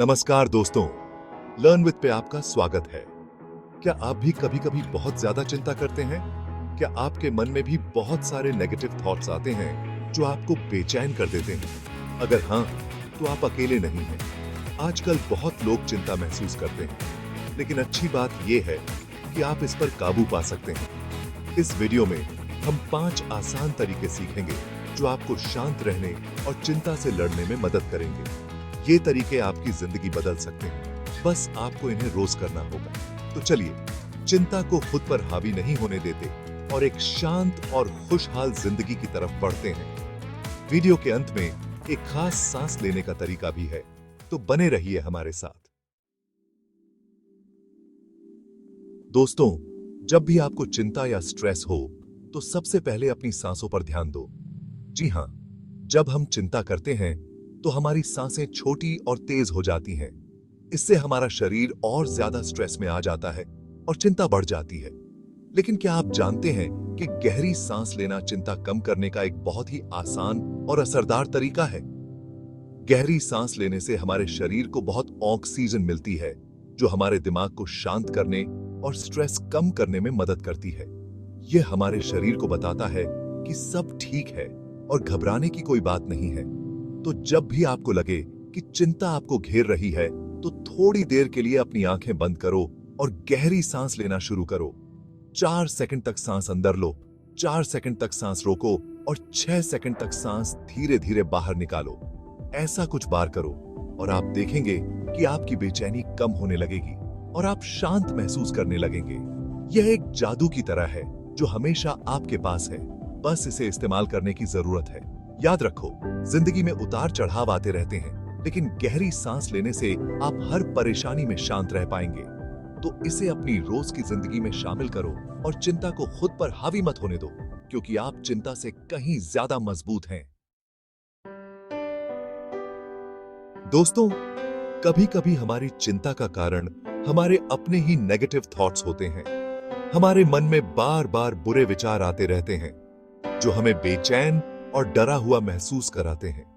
नमस्कार दोस्तों, learn with पे आपका स्वागत है। क्या आप भी कभी-कभी बहुत ज्यादा चिंता करते हैं? क्या आपके मन में भी बहुत सारे नेगेटिव थॉट्स आते हैं जो आपको बेचैन कर देते हैं? अगर हाँ, तो आप अकेले नहीं हैं। आजकल बहुत लोग चिंता महसूस करते हैं, लेकिन अच्छी बात यह है कि आप इस पर काबू पा सकते हैं। इस वीडियो में हम 5 आसान तरीके सीखेंगे जो आपको शांत रहने और चिंता से लड़ने में मदद करेंगे। ये तरीके आपकी जिंदगी बदल सकते हैं, बस आपको इन्हें रोज करना होगा। तो चलिए, चिंता को खुद पर हावी नहीं होने देते और एक शांत और खुशहाल जिंदगी की तरफ बढ़ते हैं। वीडियो के अंत में एक खास सांस लेने का तरीका भी है, तो बने रहिए हमारे साथ। दोस्तों, जब भी आपको चिंता या स्ट्रेस हो, तो सबसे पहले अपनी सांसों पर ध्यान दो। जी हां, जब हम चिंता करते हैं तो हमारी सांसें छोटी और तेज हो जाती हैं। इससे हमारा शरीर और ज्यादा स्ट्रेस में आ जाता है और चिंता बढ़ जाती है। लेकिन क्या आप जानते हैं कि गहरी सांस लेना चिंता कम करने का एक बहुत ही आसान और असरदार तरीका है? गहरी सांस लेने से हमारे शरीर को बहुत ऑक्सीजन मिलती है, जो हमारे दिमाग को शांत करने और स्ट्रेस कम करने में मदद करती है। यह हमारे शरीर को बताता है कि सब ठीक है और घबराने की कोई बात नहीं है। तो जब भी आपको लगे कि चिंता आपको घेर रही है, तो थोड़ी देर के लिए अपनी आंखें बंद करो और गहरी सांस लेना शुरू करो। 4 सेकंड तक सांस अंदर लो, 4 सेकंड तक सांस रोको और 6 सेकंड तक सांस धीरे धीरे बाहर निकालो। ऐसा कुछ बार करो और आप देखेंगे कि आपकी बेचैनी कम होने लगेगी और आप शांत महसूस करने लगेंगे। यह एक जादू की तरह है जो हमेशा आपके पास है, बस इसे इस्तेमाल करने की जरूरत है। याद रखो, जिंदगी में उतार चढ़ाव आते रहते हैं, लेकिन गहरी सांस लेने से आप हर परेशानी में शांत रह पाएंगे। तो इसे अपनी रोज की जिंदगी में शामिल करो और चिंता को खुद पर हावी मत होने दो, क्योंकि आप चिंता से कहीं ज्यादा मजबूत हैं। दोस्तों, कभी-कभी हमारी चिंता का कारण हमारे अपने ही नेगेटिव थॉट्स होते हैं। हमारे मन में बार-बार बुरे विचार आते रहते हैं, जो हमें बेचैन और डरा हुआ महसूस कराते हैं।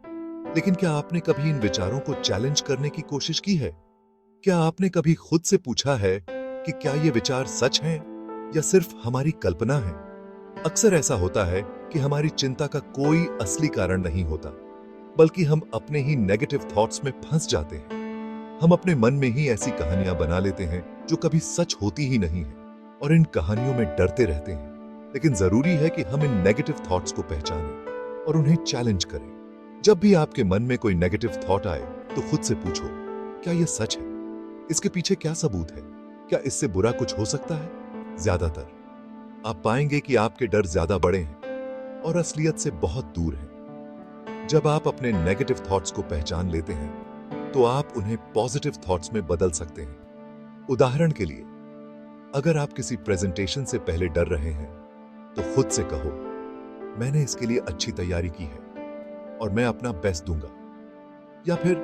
लेकिन क्या आपने कभी इन विचारों को चैलेंज करने की कोशिश की है? क्या आपने कभी खुद से पूछा है कि क्या ये विचार सच हैं या सिर्फ हमारी कल्पना है? अक्सर ऐसा होता है कि हमारी चिंता का कोई असली कारण नहीं होता, बल्कि हम अपने ही नेगेटिव थॉट्स में फंस जाते हैं। हम अपने मन में ही ऐसी कहानियां बना लेते हैं जो कभी सच होती ही नहीं है, और इन कहानियों में डरते रहते हैं। लेकिन जरूरी है कि हम इन नेगेटिव थॉट्स को पहचानें और उन्हें चैलेंज करें। जब भी आपके मन में कोई नेगेटिव थॉट आए, तो खुद से पूछो, क्या यह सच है? इसके पीछे क्या सबूत है? क्या इससे बुरा कुछ हो सकता है? ज्यादातर आप पाएंगे कि आपके डर ज्यादा बड़े हैं और असलियत से बहुत दूर हैं। जब आप अपने नेगेटिव थॉट्स को पहचान लेते हैं, तो आप उन्हें पॉजिटिव थॉट्स में बदल सकते हैं। उदाहरण के लिए, अगर आप किसी प्रेजेंटेशन से पहले डर रहे हैं, तो खुद से कहो, मैंने इसके लिए अच्छी तैयारी की है और मैं अपना बेस्ट दूंगा। या फिर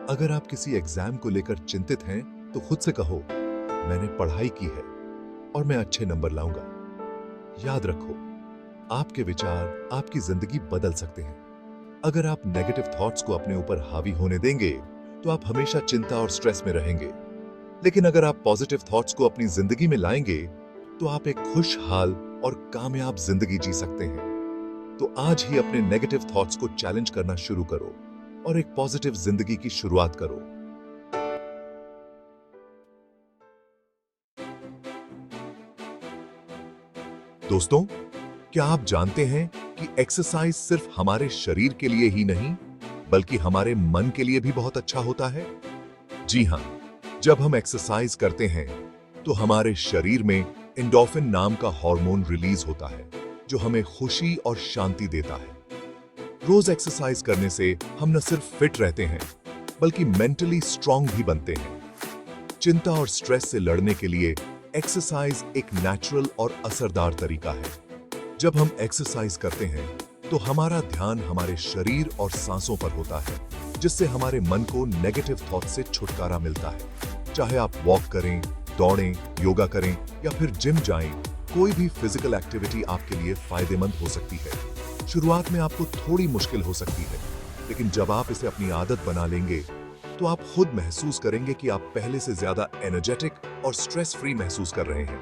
अगर आप किसी एग्जाम को लेकर चिंतित हैं, तो खुद से कहो, मैंने पढ़ाई की है और मैं अच्छे नंबर लाऊंगा। याद रखो, आपके विचार आपकी जिंदगी बदल सकते हैं। अगर आप नेगेटिव थॉट्स को अपने ऊपर हावी होने देंगे, तो आप हमेशा चिंता और स्ट्रेस में रहेंगे। लेकिन अगर आप पॉजिटिव थॉट्स को अपनी जिंदगी में लाएंगे, तो आप एक खुशहाल और कामयाब जिंदगी जी सकते हैं। तो आज ही अपने नेगेटिव थॉट्स को चैलेंज करना शुरू करो और एक पॉजिटिव जिंदगी की शुरुआत करो। दोस्तों, क्या आप जानते हैं कि एक्सरसाइज सिर्फ हमारे शरीर के लिए ही नहीं, बल्कि हमारे मन के लिए भी बहुत अच्छा होता है? जी हां, जब हम एक्सरसाइज करते हैं, तो हमारे शरीर में एंडोर्फिन नाम का हार्मोन रिलीज होता है, जो हमें खुशी और शांति देता है। रोज एक्सरसाइज करने से हम न सिर्फ फिट रहते हैं, बल्कि मेंटली स्ट्रांग भी बनते हैं। चिंता और स्ट्रेस से लड़ने के लिए एक्सरसाइज एक नेचुरल और असरदार तरीका है। जब हम एक्सरसाइज करते हैं, तो हमारा ध्यान हमारे शरीर और सांसों पर होता है, जिससे हमारे मन को नेगेटिव थॉट से छुटकारा मिलता है। चाहे आप वॉक करें, दौड़ें, योगा करें या फिर जिम जाएं, कोई भी फिजिकल एक्टिविटी आपके लिए फायदेमंद हो सकती है। शुरुआत में आपको थोड़ी मुश्किल हो सकती है, लेकिन जब आप इसे अपनी आदत बना लेंगे, तो आप खुद महसूस करेंगे कि आप पहले से ज्यादा एनर्जेटिक और स्ट्रेस फ्री महसूस कर रहे हैं।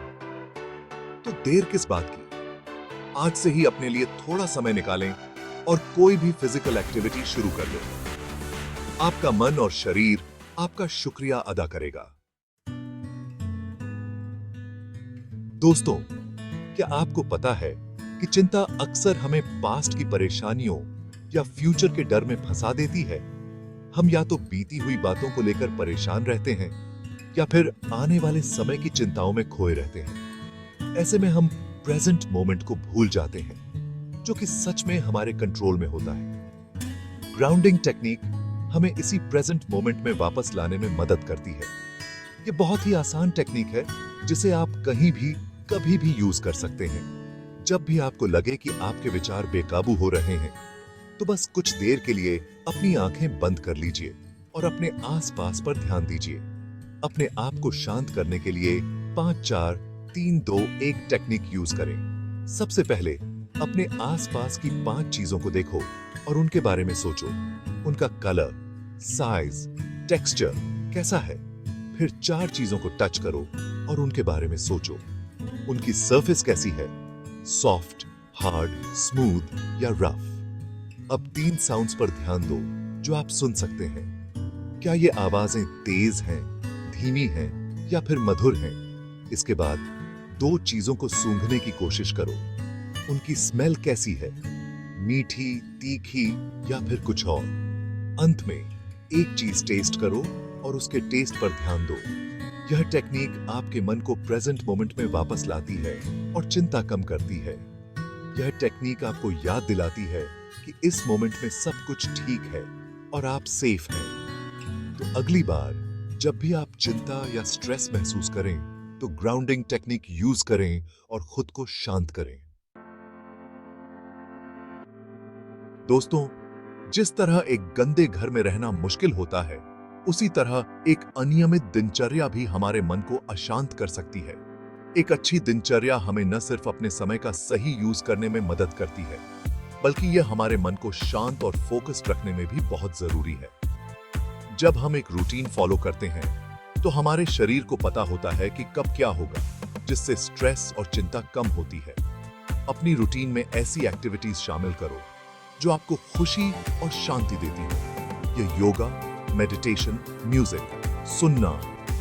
तो देर किस बात की? आज से ही अपने लिए थोड़ा समय निकालें और कोई भी फिजिकल एक्टिविटी शुरू कर लें। आपका मन और शरीर आपका शुक्रिया अदा करेगा। दोस्तों, क्या आपको पता है कि चिंता अक्सर हमें पास्ट की परेशानियों या फ्यूचर के डर में फंसा देती है? हम या तो बीती हुई बातों को लेकर परेशान रहते हैं या फिर आने वाले समय की चिंताओं में खोए रहते हैं। ऐसे में हम प्रेजेंट मोमेंट को भूल जाते हैं, जो कि सच में हमारे कंट्रोल में होता है। ग्राउंडिंग टेक्निक हमें इसी प्रेजेंट मोमेंट में वापस लाने में मदद करती है। ये बहुत ही आसान टेक्निक है जिसे आप कहीं भी कभी भी यूज कर सकते हैं। जब भी आपको लगे कि आपके विचार बेकाबू हो रहे हैं, तो बस कुछ देर के लिए अपनी आंखें बंद कर लीजिए और अपने आसपास पर ध्यान दीजिए। अपने आप को शांत करने के लिए 5 4 3 2 1 टेक्निक यूज करें। सबसे पहले अपने आसपास की 5 चीजों को देखो और उनके बारे में सोचो। उनका कलर, साइज, टेक्सचर कैसा है। फिर 4 चीजों को टच करो और उनके बारे में सोचो। उनकी सरफेस कैसी है, सॉफ्ट, हार्ड, स्मूथ या रफ। अब 3 साउंड्स पर ध्यान दो जो आप सुन सकते हैं। क्या ये आवाजें तेज हैं, धीमी हैं या फिर मधुर हैं? इसके बाद 2 चीजों को सूंघने की कोशिश करो। उनकी स्मेल कैसी है, मीठी, तीखी या फिर कुछ और? अंत में एक चीज टेस्ट करो और उसके टेस्ट पर ध्यान दो। यह टेक्निक आपके मन को प्रेजेंट मोमेंट में वापस लाती है और चिंता कम करती है। यह टेक्निक आपको याद दिलाती है कि इस मोमेंट में सब कुछ ठीक है और आप सेफ हैं। तो अगली बार जब भी आप चिंता या स्ट्रेस महसूस करें, तो ग्राउंडिंग टेक्निक यूज करें और खुद को शांत करें। दोस्तों, जिस तरह एक गंदे घर में रहना मुश्किल होता है, उसी तरह एक अनियमित दिनचर्या भी हमारे मन को अशांत कर सकती है। एक अच्छी दिनचर्या हमें न सिर्फ अपने समय का सही यूज करने में मदद करती है, बल्कि यह हमारे मन को शांत और फोकस्ड रखने में भी बहुत जरूरी है। जब हम एक रूटीन फॉलो करते हैं, तो हमारे शरीर को पता होता है कि कब क्या होगा, जिससे स्ट्रेस और चिंता कम होती है। अपनी रूटीन में ऐसी एक्टिविटीज शामिल करो जो आपको खुशी और शांति देती हो। ये योगा, मेडिटेशन, म्यूजिक सुनना,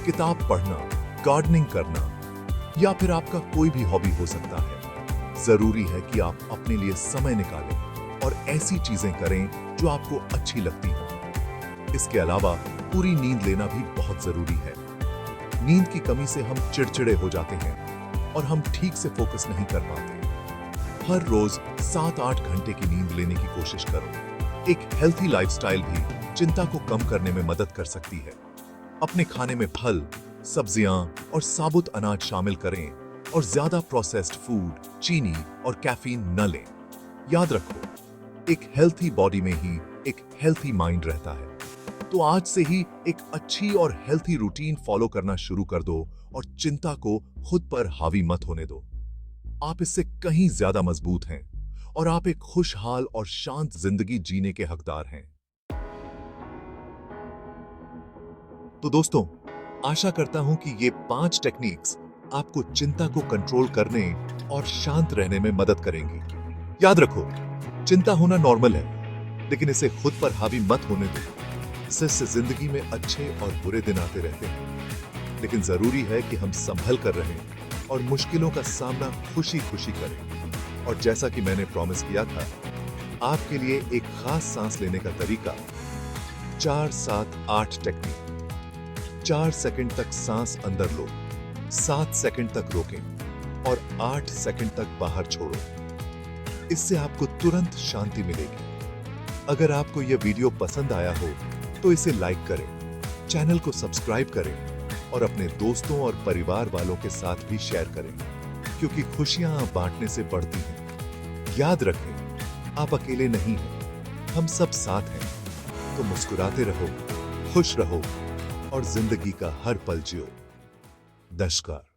किताब पढ़ना, गार्डनिंग करना या फिर आपका कोई भी हॉबी हो सकता है। जरूरी है कि आप अपने लिए समय निकालें और ऐसी चीजें करें जो आपको अच्छी लगती हो। इसके अलावा पूरी नींद लेना भी बहुत जरूरी है। नींद की कमी से हम चिड़चिड़े हो जाते हैं और हम ठीक से फोकस नहीं कर पाते। हर रोज 7-8 घंटे की नींद लेने की कोशिश करो। एक हेल्थी लाइफस्टाइल भी चिंता को कम करने में मदद कर सकती है। अपने खाने में फल, सब्जियां और साबुत अनाज शामिल करें और ज्यादा प्रोसेस्ड फूड, चीनी और कैफीन न लें। याद रखो, एक हेल्थी बॉडी में ही एक हेल्थी माइंड रहता है। तो आज से ही एक अच्छी और हेल्थी रूटीन फॉलो करना शुरू कर दो और चिंता को खुद पर हावी मत होने दो। आप इससे कहीं ज्यादा मजबूत हैं और आप एक खुशहाल और शांत जिंदगी जीने के हकदार हैं। तो दोस्तों, आशा करता हूं कि ये 5 टेक्निक्स आपको चिंता को कंट्रोल करने और शांत रहने में मदद करेंगी। याद रखो, चिंता होना नॉर्मल है, लेकिन इसे खुद पर हावी मत होने दो। इससे जिंदगी में अच्छे और बुरे दिन आते रहते हैं, लेकिन जरूरी है कि हम संभल कर रहें और मुश्किलों का सामना खुशी खुशी करें। और जैसा कि मैंने प्रॉमिस किया था, आपके लिए एक खास सांस लेने का तरीका 4-7-8 टेक्निक। 4 सेकंड तक सांस अंदर लो, 7 सेकंड तक रोकें और 8 सेकंड तक बाहर छोड़ो। इससे आपको तुरंत शांति मिलेगी। अगर आपको यह वीडियो पसंद आया हो तो इसे लाइक करें, चैनल को सब्सक्राइब करें और अपने दोस्तों और परिवार वालों के साथ भी शेयर करें, क्योंकि खुशियां बांटने से बढ़ती हैं। याद रखें, आप अकेले नहीं हैं, हम सब साथ हैं। तो मुस्कुराते रहो, खुश रहो और जिंदगी का हर पल जियो। नमस्कार।